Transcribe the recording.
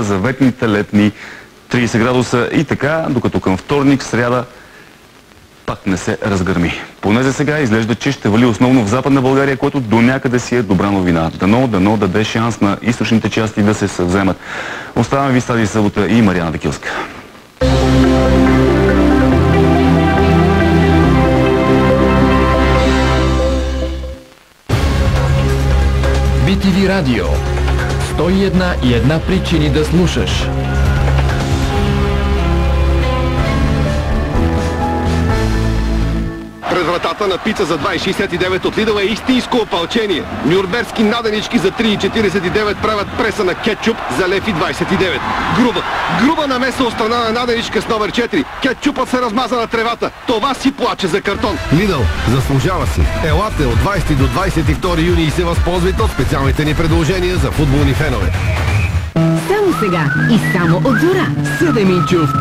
заветните летни 30 градуса и така, докато към вторник, сряда пак не се разгърми. Поне за сега изглежда, че ще вали основно в Западна България, което до някъде си е добра новина. Дано даде шанс на източните части да се съвземат. Оставаме ви с тази събота и Мариана Декилска. BTV Радио. 101 причини да слушаш. Пред вратата на пица за 2,69 от Lidl е истинско опълчение. Нюрнбергски наденички за 3,49 правят преса на кетчуп за 1,29. Груба намеса от страна на наденичка с номер 4. Кетчупът се размаза на тревата. Това си плаче за картон. Lidl, заслужава си. Елате от 20 до 22 юни и се възползвайте от специалните ни предложения за футболни фенове. Само сега и само от Зора. 7-инчов